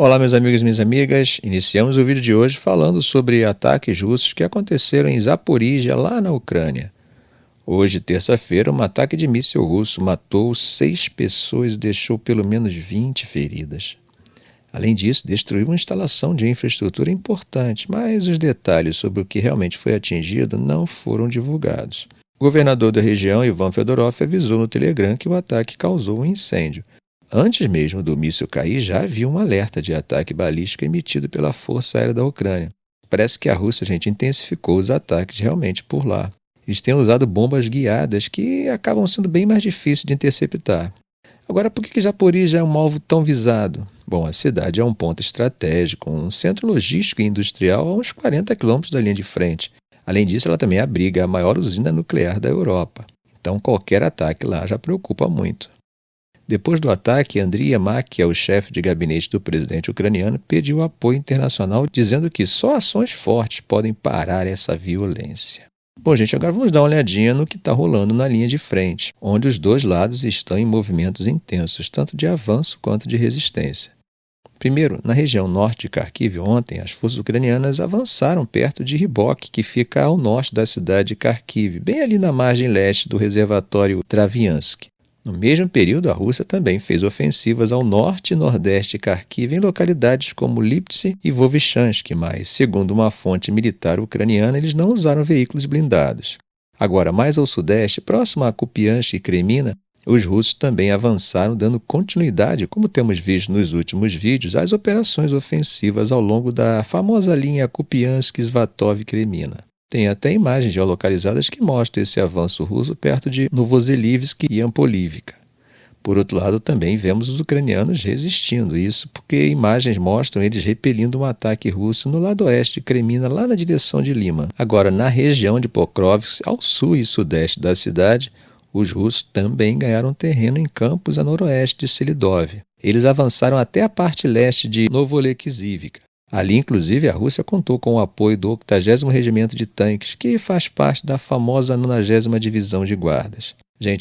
Olá, meus amigos e minhas amigas. Iniciamos o vídeo de hoje falando sobre ataques russos que aconteceram em Zaporíjia, lá na Ucrânia. Hoje, terça-feira, um ataque de míssil russo matou 6 pessoas e deixou pelo menos 20 feridas. Além disso, destruiu uma instalação de infraestrutura importante, mas os detalhes sobre o que realmente foi atingido não foram divulgados. O governador da região, Ivan Fedorov, avisou no Telegram que o ataque causou um incêndio. Antes mesmo do míssil cair, já havia um alerta de ataque balístico emitido pela Força Aérea da Ucrânia. Parece que a Rússia, intensificou os ataques realmente por lá. Eles têm usado bombas guiadas que acabam sendo bem mais difíceis de interceptar. Agora, por que Zaporíjia é um alvo tão visado? Bom, a cidade é um ponto estratégico, um centro logístico e industrial a uns 40 quilômetros da linha de frente. Além disso, ela também abriga a maior usina nuclear da Europa. Então, qualquer ataque lá já preocupa muito. Depois do ataque, Andriy Yermak, que é o chefe de gabinete do presidente ucraniano, pediu apoio internacional, dizendo que só ações fortes podem parar essa violência. Bom, agora vamos dar uma olhadinha no que está rolando na linha de frente, onde os dois lados estão em movimentos intensos, tanto de avanço quanto de resistência. Primeiro, na região norte de Kharkiv, ontem, as forças ucranianas avançaram perto de Rybok, que fica ao norte da cidade de Kharkiv, bem ali na margem leste do reservatório Traviansk. No mesmo período, a Rússia também fez ofensivas ao norte e nordeste de Kharkiv em localidades como Liptsi e Vovchansk, mas, segundo uma fonte militar ucraniana, eles não usaram veículos blindados. Agora, mais ao sudeste, próximo a Kupiansk e Kremina, os russos também avançaram, dando continuidade, como temos visto nos últimos vídeos, às operações ofensivas ao longo da famosa linha Kupiansk-Svatov-Kremina. Tem até imagens geolocalizadas que mostram esse avanço russo perto de Novoselivsk e Ampolivka. Por outro lado, também vemos os ucranianos resistindo, isso porque imagens mostram eles repelindo um ataque russo no lado oeste de Kremina, lá na direção de Lima. Agora, na região de Pokrovsk, ao sul e sudeste da cidade, os russos também ganharam terreno em campos a noroeste de Selidov. Eles avançaram até a parte leste de Novolekizivka. Ali, inclusive, a Rússia contou com o apoio do 80º Regimento de Tanques, que faz parte da famosa 90ª Divisão de Guardas.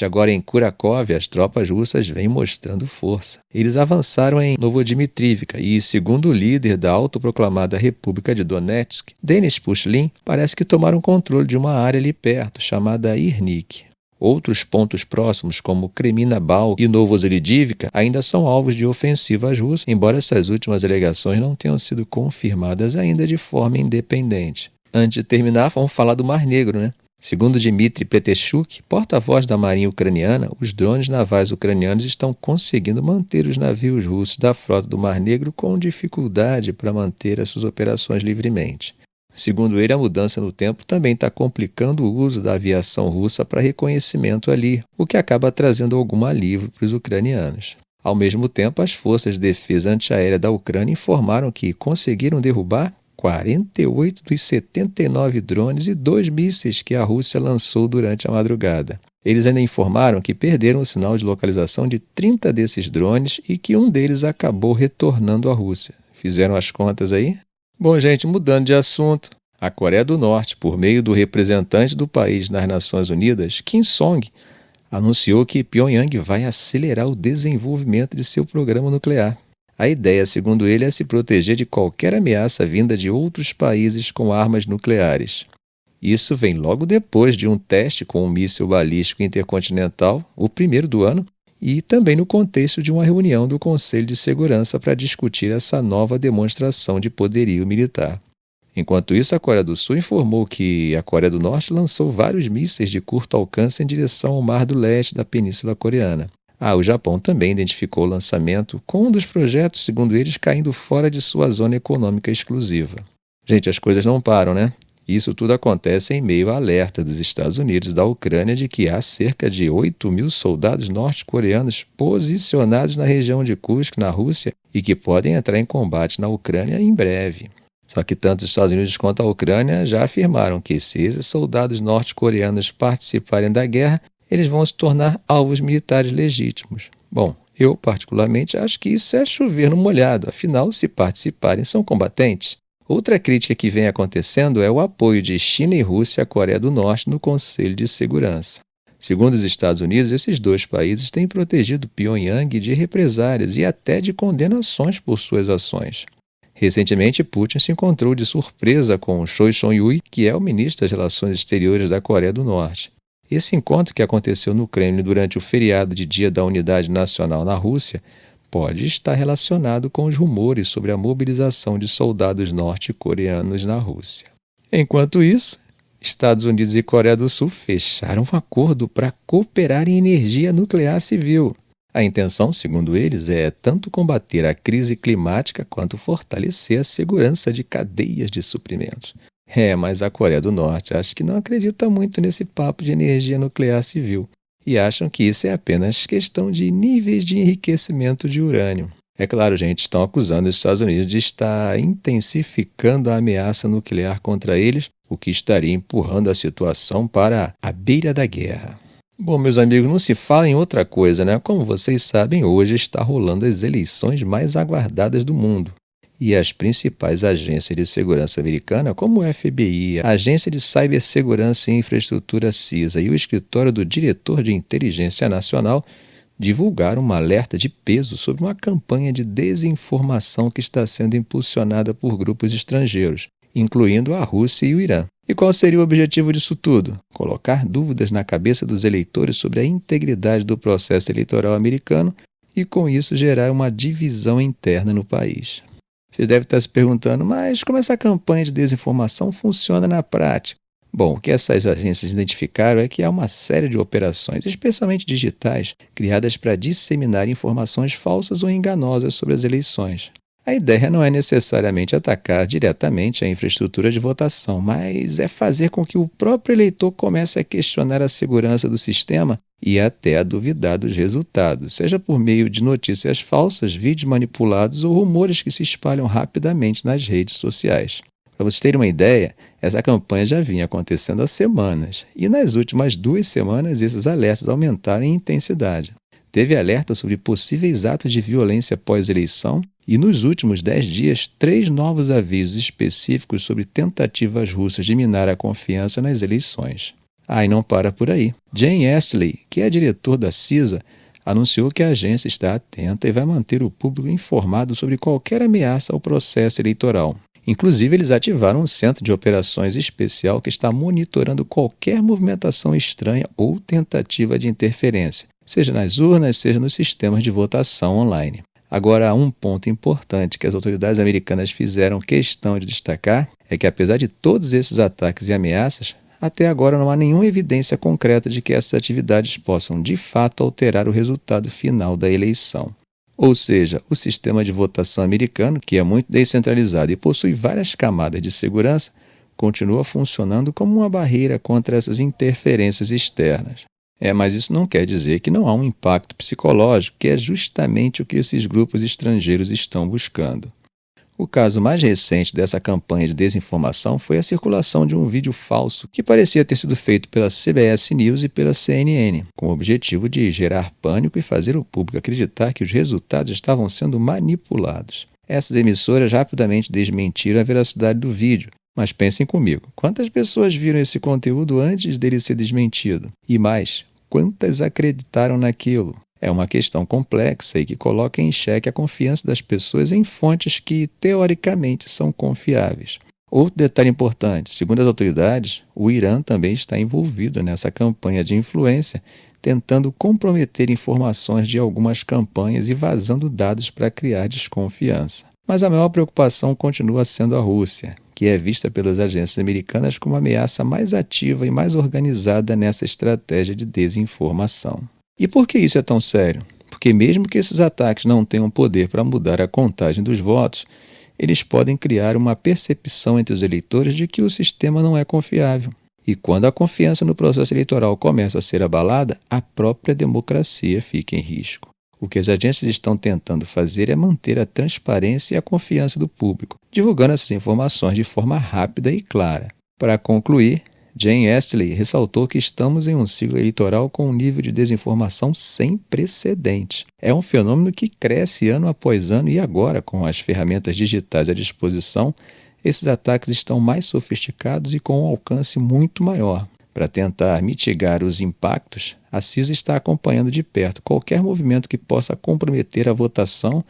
Agora em Kurakov, as tropas russas vêm mostrando força. Eles avançaram em Novodimitrivka e, segundo o líder da autoproclamada República de Donetsk, Denis Pushilin, parece que tomaram controle de uma área ali perto, chamada Irnik. Outros pontos próximos, como Kreminabal e Novoselidivka, ainda são alvos de ofensivas russas, embora essas últimas alegações não tenham sido confirmadas ainda de forma independente. Antes de terminar, vamos falar do Mar Negro, Segundo Dmitry Peteshchuk, porta-voz da Marinha Ucraniana, os drones navais ucranianos estão conseguindo manter os navios russos da frota do Mar Negro com dificuldade para manter as suas operações livremente. Segundo ele, a mudança no tempo também está complicando o uso da aviação russa para reconhecimento ali, o que acaba trazendo algum alívio para os ucranianos. Ao mesmo tempo, as forças de defesa antiaérea da Ucrânia informaram que conseguiram derrubar 48 dos 79 drones e 2 mísseis que a Rússia lançou durante a madrugada. Eles ainda informaram que perderam o sinal de localização de 30 desses drones e que um deles acabou retornando à Rússia. Fizeram as contas aí? Bom, mudando de assunto, a Coreia do Norte, por meio do representante do país nas Nações Unidas, Kim Song, anunciou que Pyongyang vai acelerar o desenvolvimento de seu programa nuclear. A ideia, segundo ele, é se proteger de qualquer ameaça vinda de outros países com armas nucleares. Isso vem logo depois de um teste com um míssil balístico intercontinental, o primeiro do ano, e também no contexto de uma reunião do Conselho de Segurança para discutir essa nova demonstração de poderio militar. Enquanto isso, a Coreia do Sul informou que a Coreia do Norte lançou vários mísseis de curto alcance em direção ao Mar do Leste da Península Coreana. O Japão também identificou o lançamento com um dos projetos, segundo eles, caindo fora de sua zona econômica exclusiva. As coisas não param, Isso tudo acontece em meio a alerta dos Estados Unidos e da Ucrânia de que há cerca de 8.000 soldados norte-coreanos posicionados na região de Kursk, na Rússia, e que podem entrar em combate na Ucrânia em breve. Só que tanto os Estados Unidos quanto a Ucrânia já afirmaram que se esses soldados norte-coreanos participarem da guerra, eles vão se tornar alvos militares legítimos. Bom, eu particularmente acho que isso é chover no molhado, afinal, se participarem, são combatentes. Outra crítica que vem acontecendo é o apoio de China e Rússia à Coreia do Norte no Conselho de Segurança. Segundo os Estados Unidos, esses dois países têm protegido Pyongyang de represálias e até de condenações por suas ações. Recentemente, Putin se encontrou de surpresa com Choi Son-hui, que é o ministro das Relações Exteriores da Coreia do Norte. Esse encontro, que aconteceu no Kremlin durante o feriado de Dia da Unidade Nacional na Rússia, pode estar relacionado com os rumores sobre a mobilização de soldados norte-coreanos na Rússia. Enquanto isso, Estados Unidos e Coreia do Sul fecharam um acordo para cooperar em energia nuclear civil. A intenção, segundo eles, é tanto combater a crise climática quanto fortalecer a segurança de cadeias de suprimentos. Mas a Coreia do Norte acha que não acredita muito nesse papo de energia nuclear civil e acham que isso é apenas questão de níveis de enriquecimento de urânio. É claro, gente, estão acusando os Estados Unidos de estar intensificando a ameaça nuclear contra eles, o que estaria empurrando a situação para a beira da guerra. Bom, meus amigos, não se fala em outra coisa, né? Como vocês sabem, hoje está rolando as eleições mais aguardadas do mundo. E as principais agências de segurança americana, como o FBI, a Agência de Cibersegurança e Infraestrutura CISA e o Escritório do Diretor de Inteligência Nacional, divulgaram um alerta de peso sobre uma campanha de desinformação que está sendo impulsionada por grupos estrangeiros, incluindo a Rússia e o Irã. E qual seria o objetivo disso tudo? Colocar dúvidas na cabeça dos eleitores sobre a integridade do processo eleitoral americano e, com isso, gerar uma divisão interna no país. Vocês devem estar se perguntando, mas como essa campanha de desinformação funciona na prática? Bom, o que essas agências identificaram é que há uma série de operações, especialmente digitais, criadas para disseminar informações falsas ou enganosas sobre as eleições. A ideia não é necessariamente atacar diretamente a infraestrutura de votação, mas é fazer com que o próprio eleitor comece a questionar a segurança do sistema e até a duvidar dos resultados, seja por meio de notícias falsas, vídeos manipulados ou rumores que se espalham rapidamente nas redes sociais. Para vocês terem uma ideia, essa campanha já vinha acontecendo há semanas, e nas últimas 2 semanas esses alertas aumentaram em intensidade. Teve alerta sobre possíveis atos de violência pós-eleição e, nos últimos 10 dias, 3 novos avisos específicos sobre tentativas russas de minar a confiança nas eleições. E não para por aí. Jane Astley, que é diretor da CISA, anunciou que a agência está atenta e vai manter o público informado sobre qualquer ameaça ao processo eleitoral. Inclusive, eles ativaram um centro de operações especial que está monitorando qualquer movimentação estranha ou tentativa de interferência, seja nas urnas, seja nos sistemas de votação online. Agora, um ponto importante que as autoridades americanas fizeram questão de destacar é que, apesar de todos esses ataques e ameaças, até agora não há nenhuma evidência concreta de que essas atividades possam, de fato, alterar o resultado final da eleição. Ou seja, o sistema de votação americano, que é muito descentralizado e possui várias camadas de segurança, continua funcionando como uma barreira contra essas interferências externas. Mas isso não quer dizer que não há um impacto psicológico, que é justamente o que esses grupos estrangeiros estão buscando. O caso mais recente dessa campanha de desinformação foi a circulação de um vídeo falso que parecia ter sido feito pela CBS News e pela CNN, com o objetivo de gerar pânico e fazer o público acreditar que os resultados estavam sendo manipulados. Essas emissoras rapidamente desmentiram a veracidade do vídeo, mas pensem comigo, quantas pessoas viram esse conteúdo antes dele ser desmentido? E mais, quantas acreditaram naquilo? É uma questão complexa e que coloca em xeque a confiança das pessoas em fontes que, teoricamente, são confiáveis. Outro detalhe importante, segundo as autoridades, o Irã também está envolvido nessa campanha de influência, tentando comprometer informações de algumas campanhas e vazando dados para criar desconfiança. Mas a maior preocupação continua sendo a Rússia, que é vista pelas agências americanas como a ameaça mais ativa e mais organizada nessa estratégia de desinformação. E por que isso é tão sério? Porque mesmo que esses ataques não tenham poder para mudar a contagem dos votos, eles podem criar uma percepção entre os eleitores de que o sistema não é confiável. E quando a confiança no processo eleitoral começa a ser abalada, a própria democracia fica em risco. O que as agências estão tentando fazer é manter a transparência e a confiança do público, divulgando essas informações de forma rápida e clara. Para concluir, Jane Astley ressaltou que estamos em um ciclo eleitoral com um nível de desinformação sem precedentes. É um fenômeno que cresce ano após ano e agora, com as ferramentas digitais à disposição, esses ataques estão mais sofisticados e com um alcance muito maior. Para tentar mitigar os impactos, a CISA está acompanhando de perto qualquer movimento que possa comprometer a votação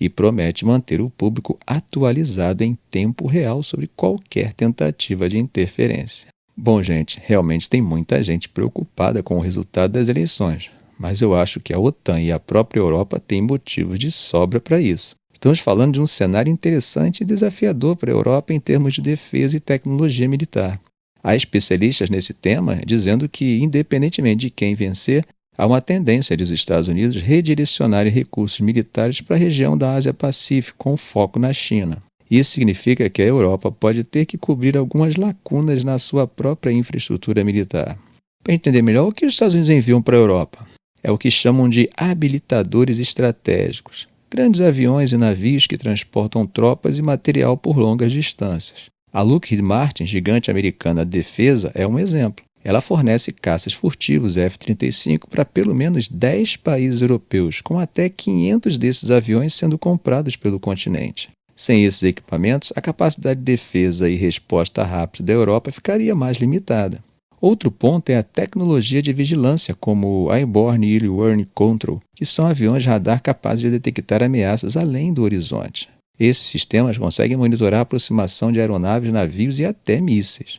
e promete manter o público atualizado em tempo real sobre qualquer tentativa de interferência. Bom, gente, realmente tem muita gente preocupada com o resultado das eleições, mas eu acho que a OTAN e a própria Europa têm motivos de sobra para isso. Estamos falando de um cenário interessante e desafiador para a Europa em termos de defesa e tecnologia militar. Há especialistas nesse tema dizendo que, independentemente de quem vencer, há uma tendência dos Estados Unidos redirecionarem recursos militares para a região da Ásia-Pacífico, com foco na China. Isso significa que a Europa pode ter que cobrir algumas lacunas na sua própria infraestrutura militar. Para entender melhor, o que os Estados Unidos enviam para a Europa? É o que chamam de habilitadores estratégicos, grandes aviões e navios que transportam tropas e material por longas distâncias. A Lockheed Martin, gigante americana de defesa, é um exemplo. Ela fornece caças furtivos F-35 para pelo menos 10 países europeus, com até 500 desses aviões sendo comprados pelo continente. Sem esses equipamentos, a capacidade de defesa e resposta rápida da Europa ficaria mais limitada. Outro ponto é a tecnologia de vigilância, como o Airborne Early Warning Control, que são aviões de radar capazes de detectar ameaças além do horizonte. Esses sistemas conseguem monitorar a aproximação de aeronaves, navios e até mísseis.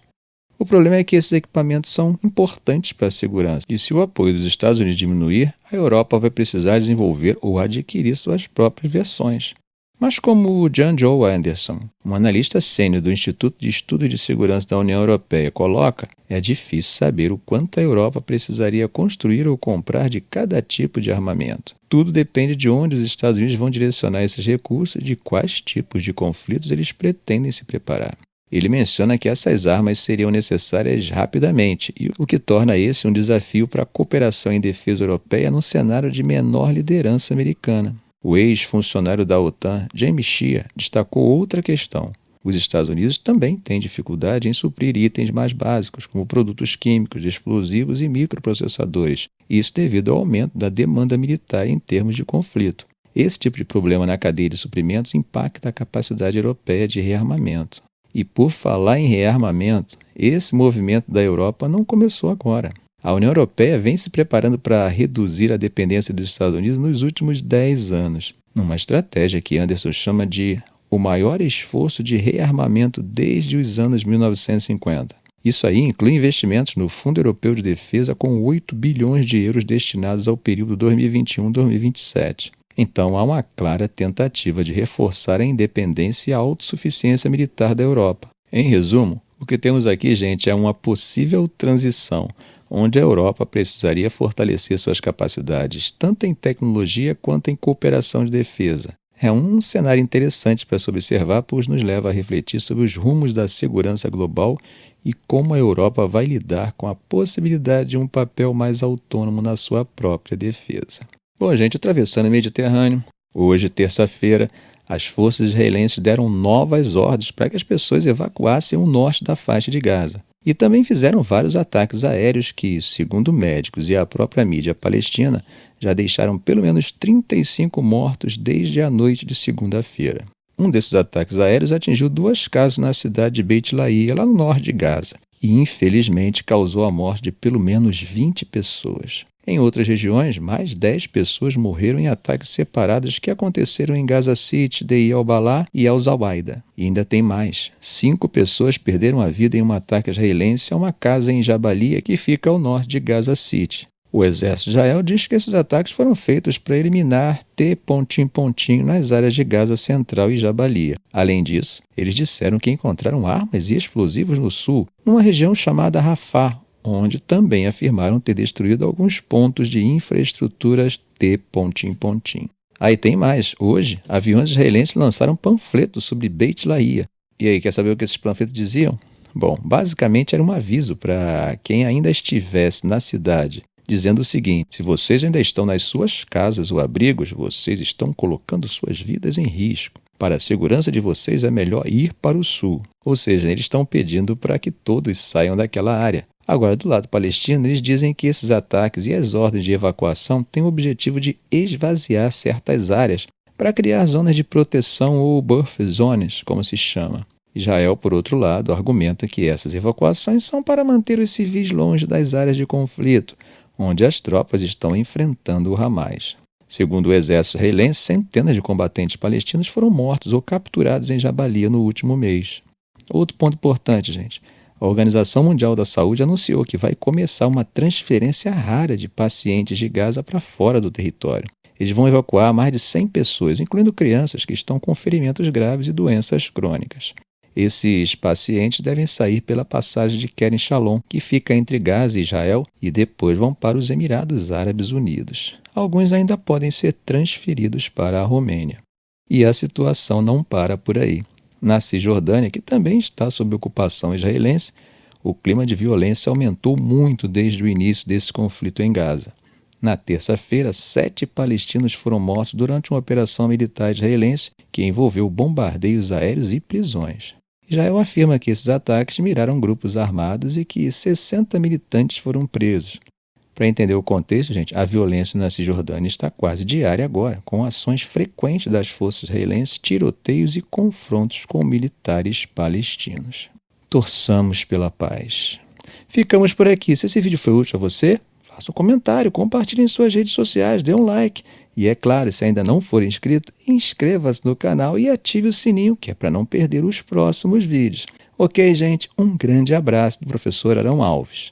O problema é que esses equipamentos são importantes para a segurança, e se o apoio dos Estados Unidos diminuir, a Europa vai precisar desenvolver ou adquirir suas próprias versões. Mas como o John Joe Anderson, um analista sênior do Instituto de Estudos de Segurança da União Europeia, coloca, é difícil saber o quanto a Europa precisaria construir ou comprar de cada tipo de armamento. Tudo depende de onde os Estados Unidos vão direcionar esses recursos e de quais tipos de conflitos eles pretendem se preparar. Ele menciona que essas armas seriam necessárias rapidamente, o que torna esse um desafio para a cooperação em defesa europeia num cenário de menor liderança americana. O ex-funcionário da OTAN, James Shea, destacou outra questão. Os Estados Unidos também têm dificuldade em suprir itens mais básicos, como produtos químicos, explosivos e microprocessadores, isso devido ao aumento da demanda militar em termos de conflito. Esse tipo de problema na cadeia de suprimentos impacta a capacidade europeia de rearmamento. E por falar em rearmamento, esse movimento da Europa não começou agora. A União Europeia vem se preparando para reduzir a dependência dos Estados Unidos nos últimos 10 anos, numa estratégia que Anderson chama de o maior esforço de rearmamento desde os anos 1950. Isso aí inclui investimentos no Fundo Europeu de Defesa com 8 bilhões de euros destinados ao período 2021-2027. Então há uma clara tentativa de reforçar a independência e a autossuficiência militar da Europa. Em resumo, o que temos aqui, gente, é uma possível transição, onde a Europa precisaria fortalecer suas capacidades, tanto em tecnologia quanto em cooperação de defesa. É um cenário interessante para se observar, pois nos leva a refletir sobre os rumos da segurança global e como a Europa vai lidar com a possibilidade de um papel mais autônomo na sua própria defesa. Bom, gente, atravessando o Mediterrâneo, hoje, terça-feira, as forças israelenses deram novas ordens para que as pessoas evacuassem o norte da faixa de Gaza. E também fizeram vários ataques aéreos que, segundo médicos e a própria mídia palestina, já deixaram pelo menos 35 mortos desde a noite de segunda-feira. Um desses ataques aéreos atingiu 2 casas na cidade de Beit Lahia, lá no norte de Gaza, e infelizmente causou a morte de pelo menos 20 pessoas. Em outras regiões, mais 10 pessoas morreram em ataques separados que aconteceram em Gaza City, Deir al-Balá e al-Zawaida. E ainda tem mais. 5 pessoas perderam a vida em um ataque israelense a uma casa em Jabalia, que fica ao norte de Gaza City. O exército de Israel diz que esses ataques foram feitos para eliminar T... nas áreas de Gaza Central e Jabalia. Além disso, eles disseram que encontraram armas e explosivos no sul, numa região chamada Rafah, onde também afirmaram ter destruído alguns pontos de infraestruturas T... Aí tem mais. Hoje, aviões israelenses lançaram panfletos sobre Beit Lahia. E aí, quer saber o que esses panfletos diziam? Bom, basicamente era um aviso para quem ainda estivesse na cidade, dizendo o seguinte: se vocês ainda estão nas suas casas ou abrigos, vocês estão colocando suas vidas em risco. Para a segurança de vocês é melhor ir para o sul. Ou seja, eles estão pedindo para que todos saiam daquela área. Agora, do lado palestino, eles dizem que esses ataques e as ordens de evacuação têm o objetivo de esvaziar certas áreas para criar zonas de proteção ou buffer zones, como se chama. Israel, por outro lado, argumenta que essas evacuações são para manter os civis longe das áreas de conflito, onde as tropas estão enfrentando o Hamas. Segundo o exército israelense, centenas de combatentes palestinos foram mortos ou capturados em Jabalia no último mês. Outro ponto importante, gente. A Organização Mundial da Saúde anunciou que vai começar uma transferência rara de pacientes de Gaza para fora do território. Eles vão evacuar mais de 100 pessoas, incluindo crianças que estão com ferimentos graves e doenças crônicas. Esses pacientes devem sair pela passagem de Kerem Shalom, que fica entre Gaza e Israel, e depois vão para os Emirados Árabes Unidos. Alguns ainda podem ser transferidos para a Romênia. E a situação não para por aí. Na Cisjordânia, que também está sob ocupação israelense, o clima de violência aumentou muito desde o início desse conflito em Gaza. Na terça-feira, 7 palestinos foram mortos durante uma operação militar israelense que envolveu bombardeios aéreos e prisões. Israel afirma que esses ataques miraram grupos armados e que 60 militantes foram presos. Para entender o contexto, gente, a violência na Cisjordânia está quase diária agora, com ações frequentes das forças israelenses, tiroteios e confrontos com militares palestinos. Torçamos pela paz. Ficamos por aqui. Se esse vídeo foi útil a você, faça um comentário, compartilhe em suas redes sociais, dê um like. E é claro, se ainda não for inscrito, inscreva-se no canal e ative o sininho, que é para não perder os próximos vídeos. Ok, gente? Um grande abraço do professor Arão Alves.